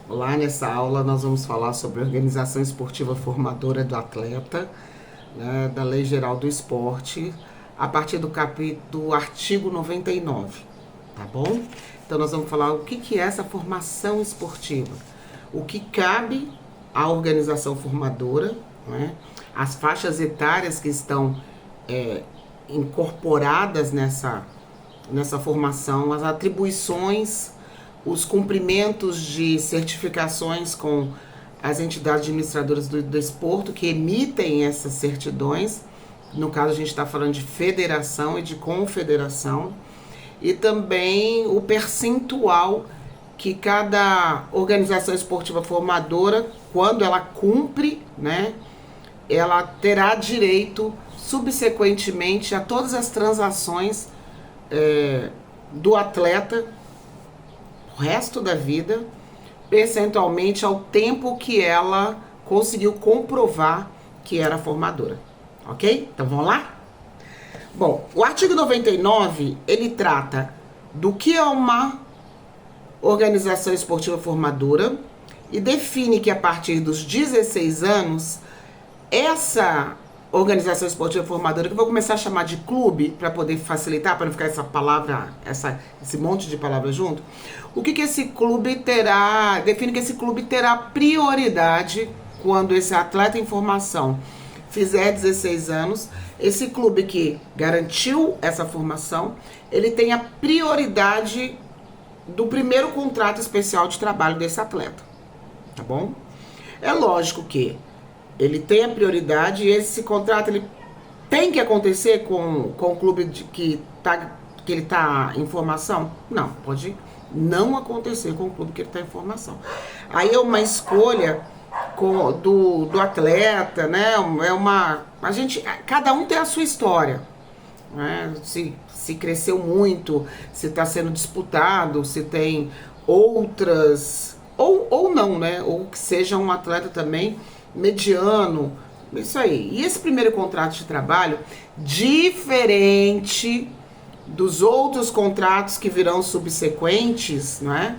Lá nessa aula nós vamos falar sobre organização esportiva formadora do atleta, né, da Lei Geral do Esporte, a partir do artigo 99, tá bom? Então nós vamos falar o que é essa formação esportiva, o que cabe à organização formadora, né, as faixas etárias que estão incorporadas nessa formação, as atribuições, os cumprimentos de certificações com as entidades administradoras do desporto que emitem essas certidões. No caso, a gente está falando de federação e de confederação. E também o percentual que cada organização esportiva formadora, quando ela cumpre, né, ela terá direito subsequentemente a todas as transações do atleta o resto da vida, percentualmente ao tempo que ela conseguiu comprovar que era formadora, ok? Então vamos lá? Bom, o artigo 99, ele trata do que é uma organização esportiva formadora e define que a partir dos 16 anos, essa organização esportiva formadora, que eu vou começar a chamar de clube, para poder facilitar, para não ficar essa palavra, esse monte de palavras junto. O que esse clube terá, define que esse clube terá prioridade quando esse atleta em formação fizer 16 anos. Esse clube que garantiu essa formação, ele tem a prioridade do primeiro contrato especial de trabalho desse atleta, tá bom? É lógico que ele tem a prioridade e esse contrato ele tem que acontecer com o clube que ele está em formação? Não, pode não acontecer com o clube que ele está em formação. Aí é uma escolha do atleta, né? Cada um tem a sua história, né? Se cresceu muito, se está sendo disputado, se tem outras ou não, né? Ou que seja um atleta também mediano, isso aí. E esse primeiro contrato de trabalho, diferente dos outros contratos que virão subsequentes, não é?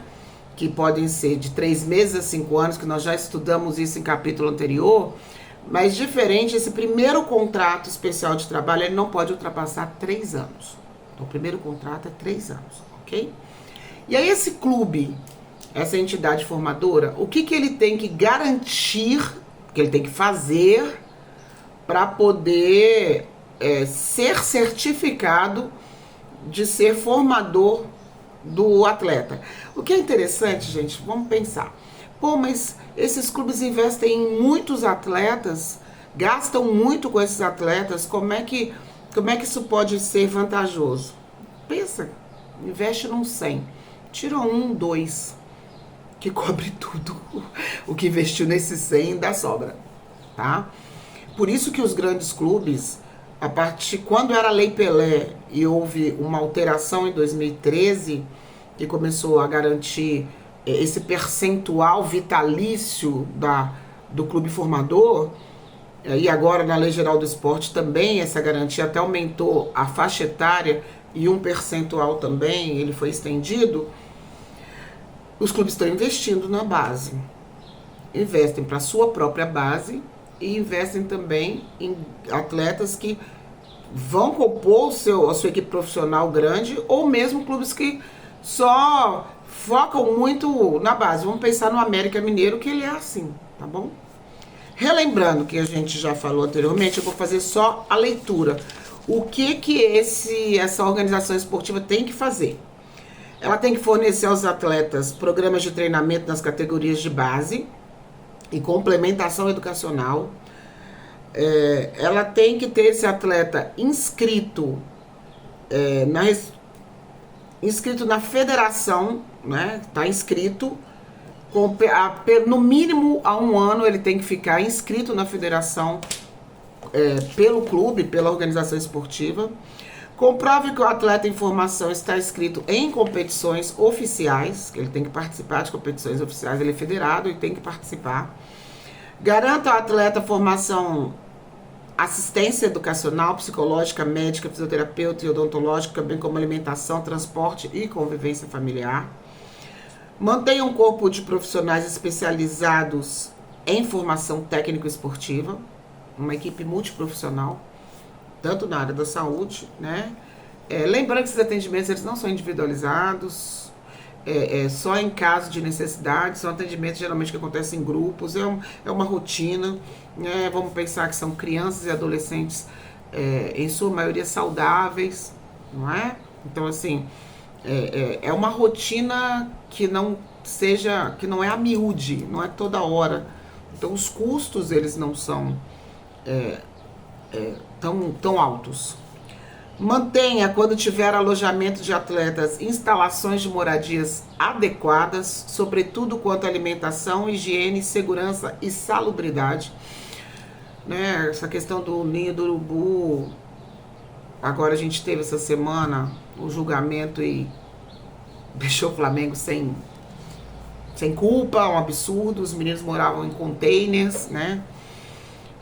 Que podem ser de 3 meses a 5 anos, que nós já estudamos isso em capítulo anterior, mas diferente, esse primeiro contrato especial de trabalho, ele não pode ultrapassar 3 anos. Então, o primeiro contrato é 3 anos, ok? E aí esse clube, essa entidade formadora, o que ele tem que garantir, que ele tem que fazer para poder ser certificado de ser formador do atleta? O que é interessante, gente, vamos pensar. Pô, mas esses clubes investem em muitos atletas, gastam muito com esses atletas, como é que isso pode ser vantajoso? Pensa, investe num 100, tira 1, 2, que cobre tudo o que investiu nesse 100 dá sobra, tá? Por isso que os grandes clubes, quando era a Lei Pelé e houve uma alteração em 2013, que começou a garantir esse percentual vitalício do clube formador, e agora na Lei Geral do Esporte também essa garantia até aumentou a faixa etária e um percentual também, ele foi estendido. Os clubes estão investindo na base, investem para a sua própria base e investem também em atletas que vão compor a sua equipe profissional grande, ou mesmo clubes que só focam muito na base. Vamos pensar no América Mineiro, que ele é assim, tá bom? Relembrando que a gente já falou anteriormente, eu vou fazer só a leitura. O que essa organização esportiva tem que fazer? Ela tem que fornecer aos atletas programas de treinamento nas categorias de base e complementação educacional. Ela tem que ter esse atleta inscrito na federação, né? Tá inscrito, no mínimo há 1 ano ele tem que ficar inscrito na federação pelo clube, pela organização esportiva. Comprove que o atleta em formação está inscrito em competições oficiais, que ele tem que participar de competições oficiais, ele é federado e tem que participar. Garanta ao atleta formação, assistência educacional, psicológica, médica, fisioterapeuta e odontológica, bem como alimentação, transporte e convivência familiar. Mantenha um corpo de profissionais especializados em formação técnico-esportiva, uma equipe multiprofissional, tanto na área da saúde, né? Lembrando que esses atendimentos eles não são individualizados, só em caso de necessidade, são atendimentos geralmente que acontecem em grupos, é uma rotina, né? Vamos pensar que são crianças e adolescentes, em sua maioria saudáveis, não é? Então, assim, é uma rotina que não é a miúde, não é toda hora. Então, os custos, eles não são tão altos. Mantenha, quando tiver alojamento de atletas, instalações de moradias adequadas, sobretudo quanto à alimentação, higiene, segurança e salubridade. Né? Essa questão do ninho do urubu, agora a gente teve essa semana o julgamento e deixou o Flamengo sem culpa, um absurdo. Os meninos moravam em containers, né?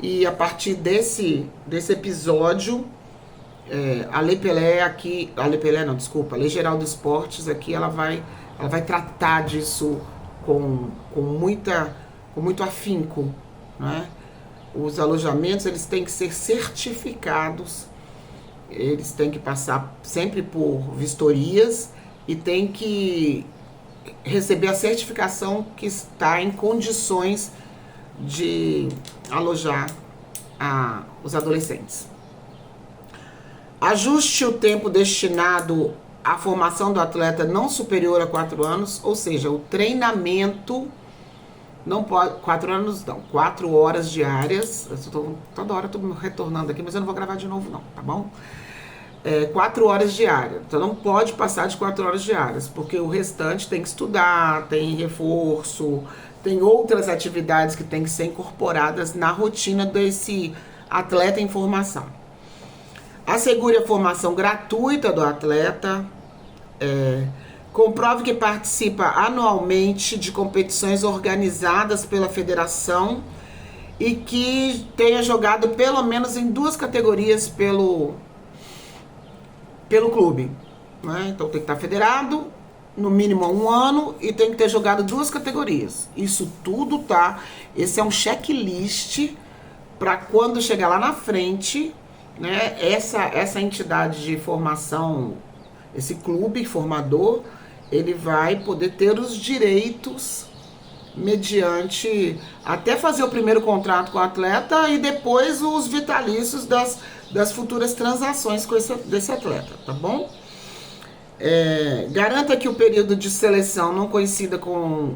E a partir desse episódio, a Lei Pelé aqui, a Lei Geral dos Esportes aqui, ela vai tratar disso com muito afinco, né? Os alojamentos, eles têm que ser certificados, eles têm que passar sempre por vistorias e tem que receber a certificação que está em condições de alojar os adolescentes. Ajuste o tempo destinado à formação do atleta não superior a 4 anos, ou seja, o treinamento não pode... 4 horas diárias. Toda hora estou retornando aqui, mas eu não vou gravar de novo não, tá bom? 4 horas diárias. Então não pode passar de 4 horas diárias, porque o restante tem que estudar, tem reforço, tem outras atividades que tem que ser incorporadas na rotina desse atleta em formação. Assegure a formação gratuita do atleta. Comprove que participa anualmente de competições organizadas pela federação e que tenha jogado pelo menos em 2 categorias pelo clube, né? Então tem que estar federado, no mínimo há 1 ano, e tem que ter jogado 2 categorias. Isso tudo tá. Esse é um checklist para quando chegar lá na frente, né? Essa entidade de formação, esse clube formador, ele vai poder ter os direitos mediante até fazer o primeiro contrato com o atleta e depois os vitalícios das futuras transações desse atleta, tá bom? Garanta que o período de seleção não coincida com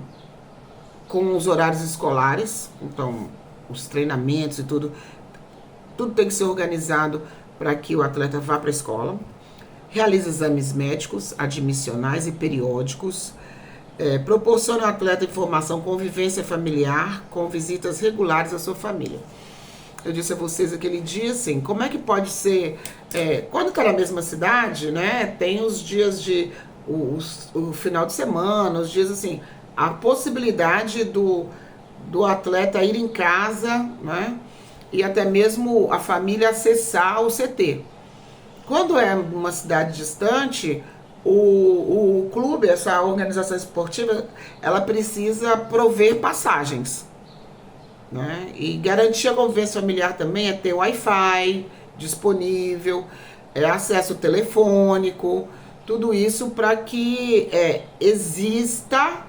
os horários escolares, então os treinamentos e tudo tem que ser organizado para que o atleta vá para a escola. Realiza exames médicos, admissionais e periódicos. Proporciona ao atleta informação, convivência familiar com visitas regulares à sua família. Eu disse a vocês aquele dia, assim, como é que pode ser... quando está na mesma cidade, né, tem os dias de... o final de semana, os dias assim... A possibilidade do atleta ir em casa, né, e até mesmo a família acessar o CT. Quando é uma cidade distante, o clube, essa organização esportiva, ela precisa prover passagens, né? E garantir a convivência familiar também é ter Wi-Fi disponível, acesso telefônico, tudo isso para que exista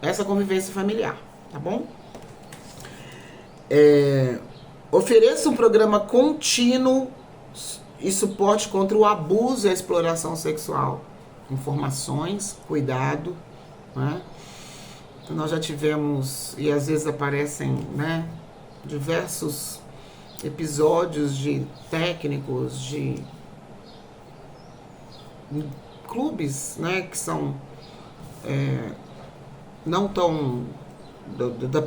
essa convivência familiar, tá bom? Ofereça um programa contínuo e suporte contra o abuso e a exploração sexual. Informações, cuidado, né? Nós já tivemos, e às vezes aparecem, né, diversos episódios de técnicos, de clubes, né, que são não tão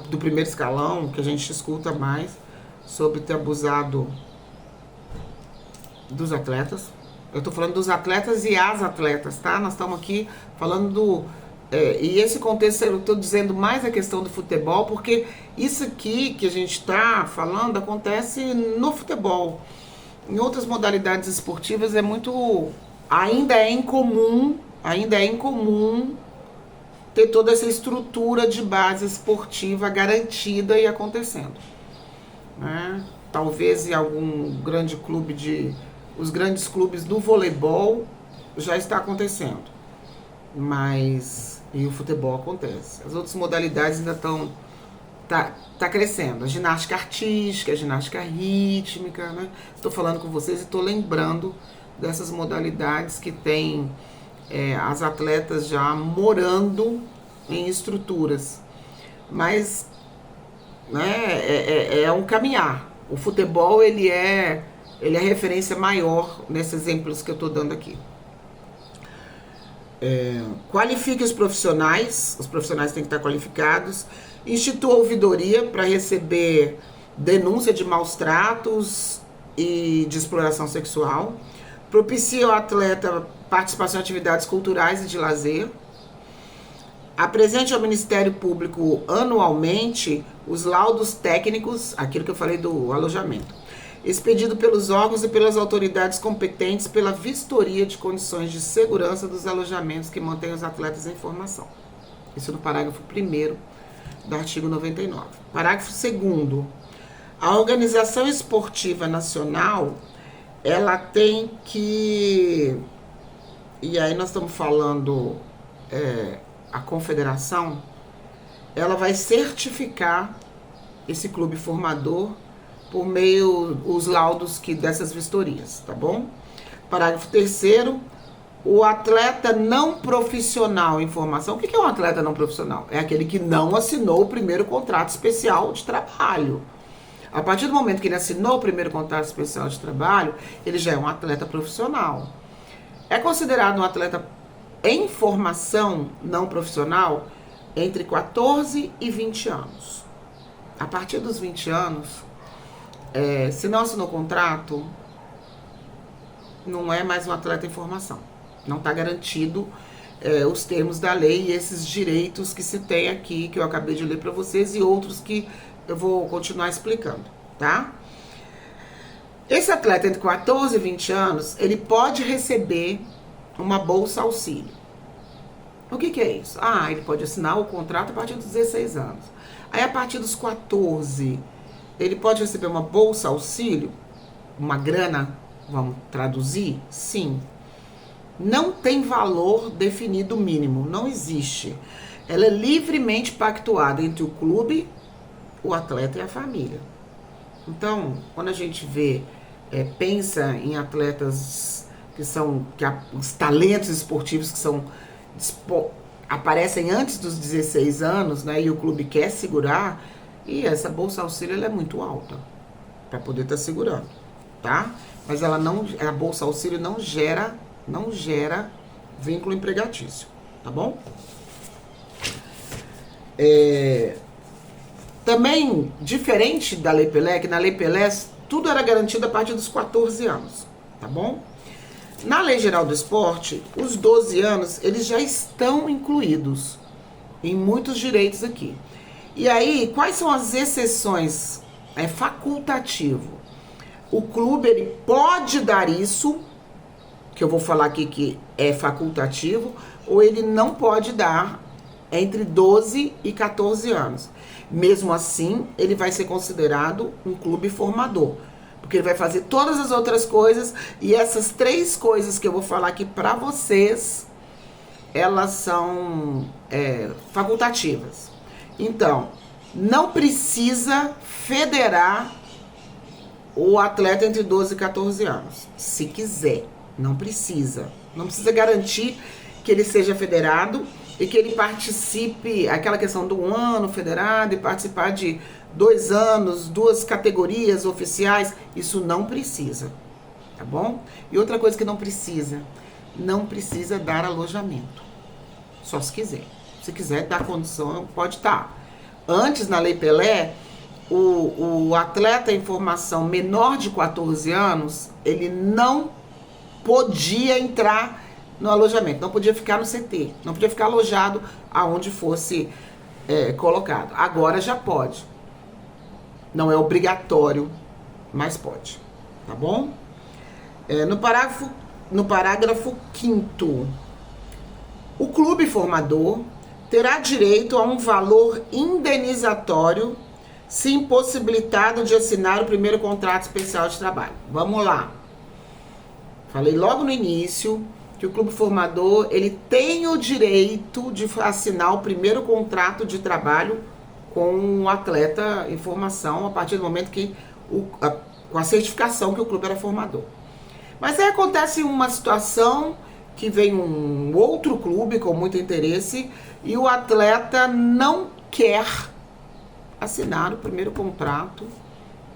do primeiro escalão, que a gente escuta mais sobre ter abusado dos atletas. Eu tô falando dos atletas e as atletas, tá? Nós estamos aqui falando e esse contexto, eu tô dizendo mais a questão do futebol, porque isso aqui que a gente está falando acontece no futebol. Em outras modalidades esportivas ainda é incomum ter toda essa estrutura de base esportiva garantida e acontecendo, né? Talvez em algum grande clube os grandes clubes do voleibol já está acontecendo, mas e o futebol acontece. As outras modalidades ainda estão tá crescendo. A ginástica artística, a ginástica rítmica, né? Estou falando com vocês e estou lembrando dessas modalidades que tem as atletas já morando em estruturas, mas, né, é um caminhar. O futebol ele é referência maior nesses exemplos que eu estou dando aqui. Qualifique os profissionais têm que estar qualificados. Institua ouvidoria para receber denúncia de maus tratos e de exploração sexual. Propicia ao atleta participação em atividades culturais e de lazer. Apresente ao Ministério Público anualmente os laudos técnicos, aquilo que eu falei do alojamento, expedido pelos órgãos e pelas autoridades competentes pela vistoria de condições de segurança dos alojamentos que mantêm os atletas em formação. Isso no parágrafo 1º do artigo 99. Parágrafo 2º. A Organização Esportiva Nacional, ela tem que... E aí nós estamos falando... a confederação, ela vai certificar esse clube formador por meio os laudos dessas vistorias, tá bom? Parágrafo 3º, o atleta não profissional em formação. O que é um atleta não profissional? É aquele que não assinou o primeiro contrato especial de trabalho. A partir do momento que ele assinou o primeiro contrato especial de trabalho, ele já é um atleta profissional. É considerado um atleta em formação não profissional entre 14 e 20 anos. A partir dos 20 anos, se não assinou contrato, não é mais um atleta em formação. Não está garantido os termos da lei e esses direitos que se tem aqui, que eu acabei de ler para vocês, e outros que eu vou continuar explicando, tá? Esse atleta entre 14 e 20 anos, ele pode receber uma bolsa auxílio. O que é isso? Ele pode assinar o contrato a partir dos 16 anos. Aí, a partir dos 14, ele pode receber uma bolsa auxílio, uma grana, vamos traduzir? Sim. Não tem valor definido mínimo, não existe. Ela é livremente pactuada entre o clube, o atleta e a família. Então, quando a gente pensa em atletas os talentos esportivos que aparecem antes dos 16 anos, né, e o clube quer segurar, e essa bolsa auxílio ela é muito alta para poder estar segurando, tá? Mas a bolsa auxílio não gera vínculo empregatício, tá bom? Também, diferente da Lei Pelé, que na Lei Pelé tudo era garantido a partir dos 14 anos, tá bom? Na Lei Geral do Esporte, os 12 anos, eles já estão incluídos em muitos direitos aqui. E aí, quais são as exceções? É facultativo. O clube, ele pode dar isso, que eu vou falar aqui que é facultativo, ou ele não pode dar entre 12 e 14 anos. Mesmo assim, ele vai ser considerado um clube formador, porque ele vai fazer todas as outras coisas, e essas 3 coisas que eu vou falar aqui para vocês, elas são facultativas. Então, não precisa federar o atleta entre 12 e 14 anos. Se quiser, não precisa. Não precisa garantir que ele seja federado e que ele participe, aquela questão do ano federado e participar de 2 anos, 2 categorias oficiais, isso não precisa, tá bom? E outra coisa que não precisa dar alojamento, só se quiser. Se quiser dar condição, pode dar. Antes, na Lei Pelé, o atleta em formação menor de 14 anos, ele não podia entrar no alojamento, não podia ficar no CT, não podia ficar alojado aonde fosse colocado. Agora já pode. Não é obrigatório, mas pode, tá bom? No parágrafo 5º, o clube formador terá direito a um valor indenizatório se impossibilitado de assinar o primeiro contrato especial de trabalho. Vamos lá. Falei logo no início que o clube formador, ele tem o direito de assinar o primeiro contrato de trabalho com o atleta em formação a partir do momento que com a certificação que o clube era formador. Mas aí acontece uma situação que vem um outro clube com muito interesse e o atleta não quer assinar o primeiro contrato,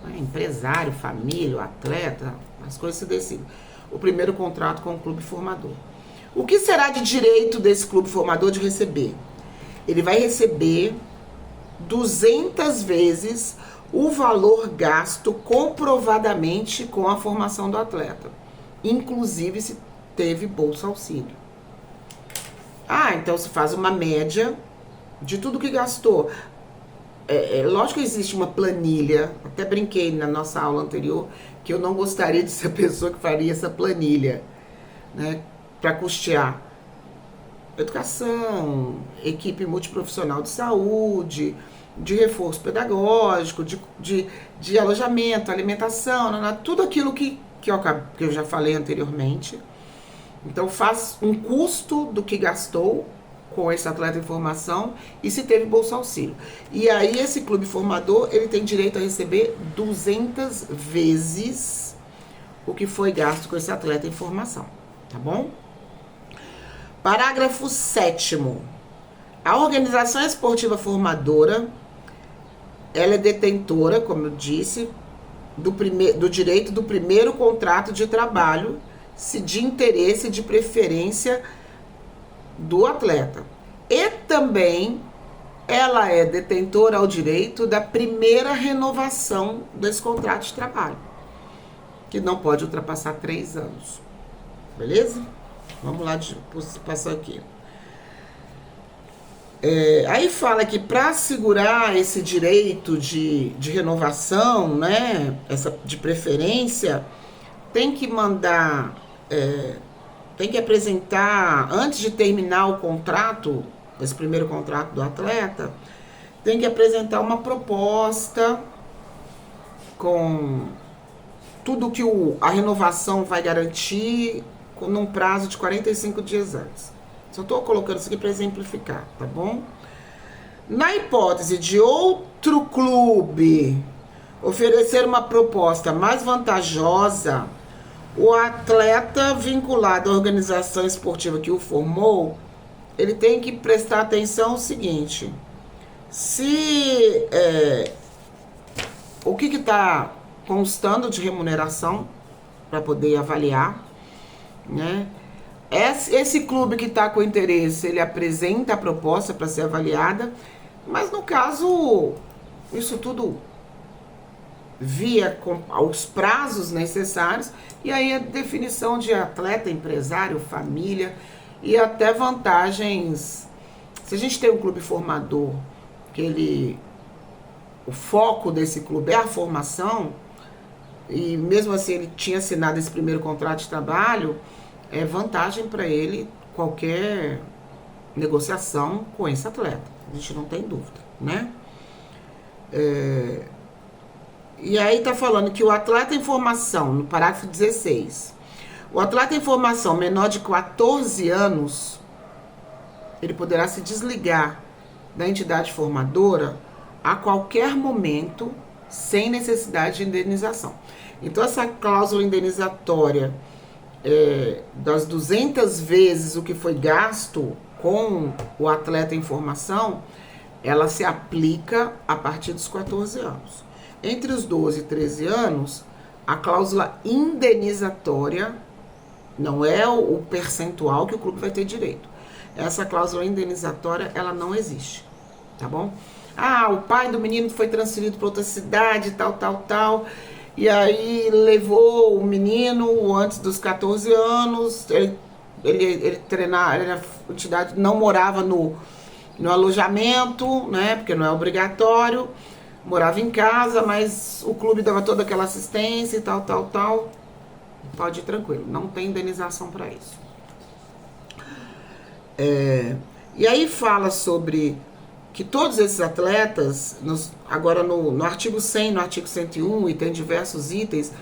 né? Empresário, família, o atleta, as coisas se decidem. O primeiro contrato com o clube formador. O que será de direito desse clube formador de receber? Ele vai receber 200 vezes o valor gasto comprovadamente com a formação do atleta, inclusive se teve bolsa auxílio. Então se faz uma média de tudo que gastou. Lógico que existe uma planilha, até brinquei na nossa aula anterior, que eu não gostaria de ser a pessoa que faria essa planilha, né, para custear educação, equipe multiprofissional de saúde, de reforço pedagógico, de alojamento, alimentação, tudo aquilo que eu já falei anteriormente. Então faz um custo do que gastou com esse atleta em formação e se teve bolsa auxílio. E aí esse clube formador, ele tem direito a receber 200 vezes o que foi gasto com esse atleta em formação, tá bom? Parágrafo 7º. A organização esportiva formadora, ela é detentora, como eu disse, do direito do primeiro contrato de trabalho, se de interesse e de preferência do atleta. E também ela é detentora ao direito da primeira renovação desse contrato de trabalho, que não pode ultrapassar 3 anos. Beleza? Vamos lá, passar aqui. Aí fala que para assegurar esse direito de renovação, né, essa de preferência, tem que mandar... tem que apresentar, antes de terminar o contrato, esse primeiro contrato do atleta, tem que apresentar uma proposta com tudo que a renovação vai garantir num prazo de 45 dias antes. Só estou colocando isso aqui para exemplificar, tá bom? Na hipótese de outro clube oferecer uma proposta mais vantajosa, o atleta vinculado à organização esportiva que o formou, ele tem que prestar atenção ao seguinte: se o que está constando de remuneração para poder avaliar, né? Esse clube que está com interesse, ele apresenta a proposta para ser avaliada, mas no caso, isso tudo via com os prazos necessários, e aí a definição de atleta, empresário, família e até vantagens. Se a gente tem um clube formador, o foco desse clube é a formação, e mesmo assim ele tinha assinado esse primeiro contrato de trabalho, é vantagem para ele qualquer negociação com esse atleta. A gente não tem dúvida, né? E aí tá falando que o atleta em formação, no parágrafo 16, o atleta em formação menor de 14 anos, ele poderá se desligar da entidade formadora a qualquer momento, sem necessidade de indenização. Então essa cláusula indenizatória das 200 vezes o que foi gasto com o atleta em formação, ela se aplica a partir dos 14 anos. Entre os 12 e 13 anos, a cláusula indenizatória não é o percentual que o clube vai ter direito. Essa cláusula indenizatória, ela não existe, tá bom? O pai do menino foi transferido para outra cidade, tal, e aí levou o menino antes dos 14 anos, ele treinava, ele, a entidade não morava no alojamento, né, porque não é obrigatório, morava em casa, mas o clube dava toda aquela assistência e tal, pode ir tranquilo, não tem indenização para isso. E aí fala sobre que todos esses atletas, agora no artigo 100, no artigo 101, e tem diversos itens,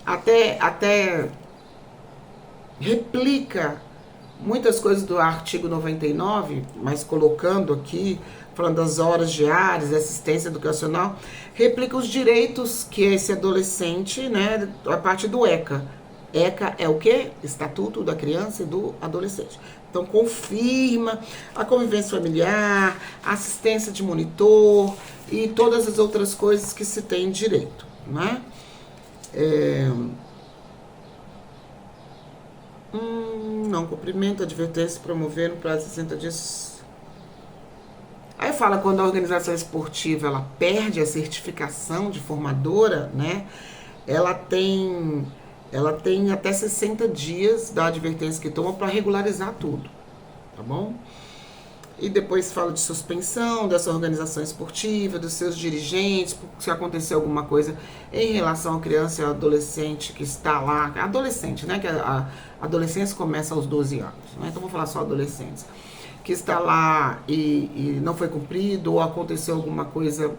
até replica muitas coisas do artigo 99, mas colocando aqui, falando das horas diárias, assistência educacional, replica os direitos que esse adolescente, né, a parte do ECA. ECA é o quê? Estatuto da Criança e do Adolescente. Então, confirma a convivência familiar, a assistência de monitor e todas as outras coisas que se tem direito, né? Não cumprimento, advertência, promover no prazo de 60 dias. Aí fala quando a organização esportiva ela perde a certificação de formadora, né? Ela tem até 60 dias da advertência que toma para regularizar tudo, tá bom? E depois fala de suspensão dessa organização esportiva, dos seus dirigentes, se acontecer alguma coisa em relação à criança e ao adolescente que está lá. Adolescente, né? Que a adolescência começa aos 12 anos, né? Então vou falar só adolescentes. Que está lá e não foi cumprido, ou aconteceu alguma coisa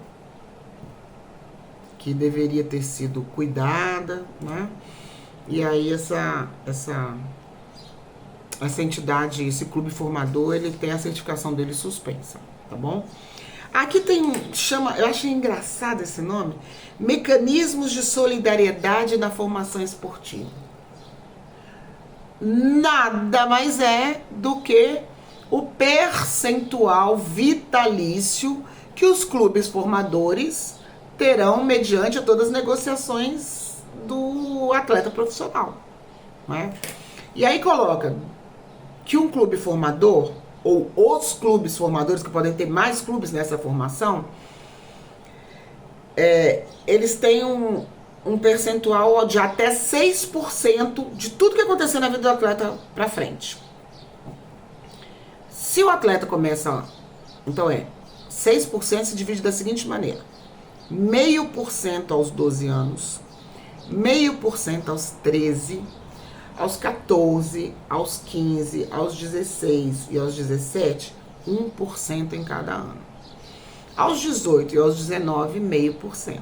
que deveria ter sido cuidada, né? E aí essa entidade, esse clube formador, ele tem a certificação dele suspensa, tá bom? Aqui tem eu achei engraçado esse nome, Mecanismos de Solidariedade na Formação Esportiva. Nada mais é do que o percentual vitalício que os clubes formadores terão mediante todas as negociações do atleta profissional, né? E aí coloca que um clube formador, ou os clubes formadores, que podem ter mais clubes nessa formação, eles têm um percentual de até 6% de tudo que acontecer na vida do atleta para frente. Se o atleta começa, então 6% se divide da seguinte maneira: 0,5% aos 12 anos, 0,5% aos 13, aos 14, aos 15, aos 16 e aos 17, 1% em cada ano. Aos 18 e aos 19, 0,5%.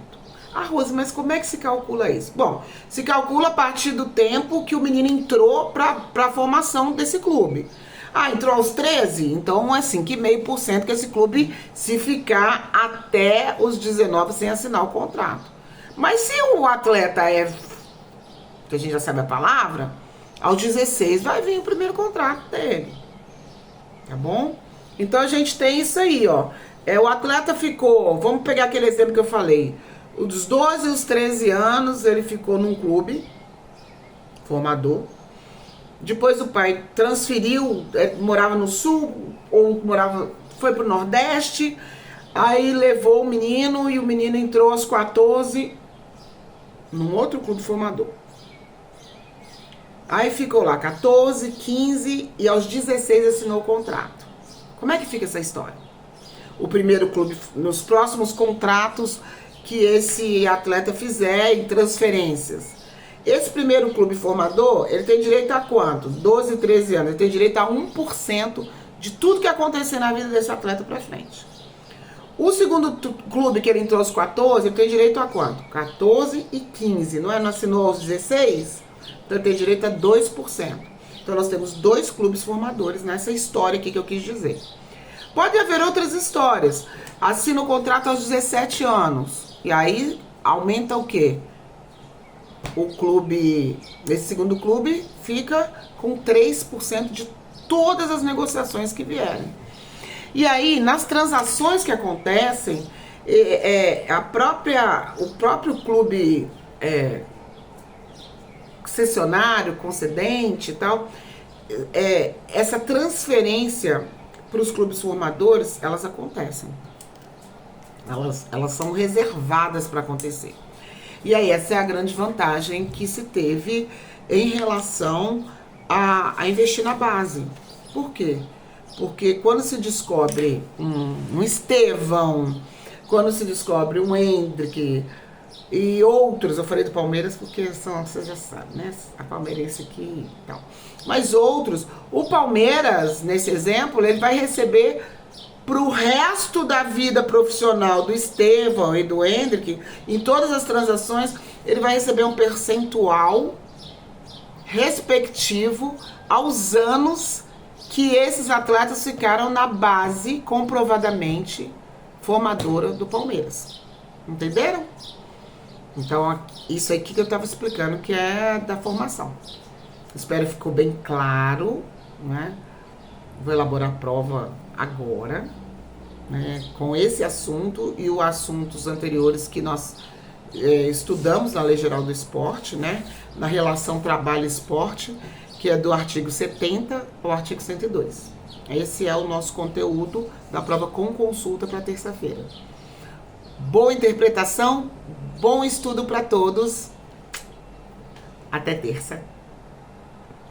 Ah, Rose, mas como é que se calcula isso? Bom, se calcula a partir do tempo que o menino entrou para a formação desse clube. Ah, entrou aos 13? Então, assim, que 0,5% que esse clube se ficar até os 19 sem assinar o contrato. Mas se o atleta que a gente já sabe a palavra, aos 16 vai vir o primeiro contrato dele. Tá bom? Então, a gente tem isso aí, ó. O atleta ficou, vamos pegar aquele exemplo que eu falei, dos 12 aos 13 anos, ele ficou num clube formador. Depois o pai transferiu, morava no sul, ou foi pro Nordeste, aí levou o menino e o menino entrou aos 14 num outro clube formador. Aí ficou lá 14, 15 e aos 16 assinou o contrato. Como é que fica essa história? O primeiro clube, nos próximos contratos que esse atleta fizer em transferências, esse primeiro clube formador, ele tem direito a quanto? 12, 13 anos. Ele tem direito a 1% de tudo que acontecer na vida desse atleta pra frente. O segundo clube, que ele entrou aos 14, ele tem direito a quanto? 14 e 15. Não assinou aos 16? Então ele tem direito a 2%. Então nós temos 2 clubes formadores nessa história aqui que eu quis dizer. Pode haver outras histórias. Assina o contrato aos 17 anos. E aí aumenta o quê? O clube, esse segundo clube, fica com 3% de todas as negociações que vierem. E aí, nas transações que acontecem, o próprio clube cessionário, concedente e tal, essa transferência para os clubes formadores, elas acontecem. Elas são reservadas para acontecer. E aí essa é a grande vantagem que se teve em relação a investir na base. Por quê? Porque quando se descobre um Estevão, quando se descobre um Hendrick, e outros, eu falei do Palmeiras porque são, você já sabe, né? A palmeirense aqui e tal. Mas outros, o Palmeiras, nesse exemplo, ele vai receber pro resto da vida profissional do Estevão e do Hendrick, em todas as transações, ele vai receber um percentual respectivo aos anos que esses atletas ficaram na base comprovadamente formadora do Palmeiras. Entenderam? Então, isso aqui que eu estava explicando, que é da formação. Espero que ficou bem claro, né? Vou elaborar a prova agora, né? Com esse assunto e os assuntos anteriores que nós estudamos na Lei Geral do Esporte, né? Na relação trabalho-esporte, que é do artigo 70 ao artigo 102. Esse é o nosso conteúdo da prova com consulta para terça-feira. Boa interpretação, bom estudo para todos. Até terça.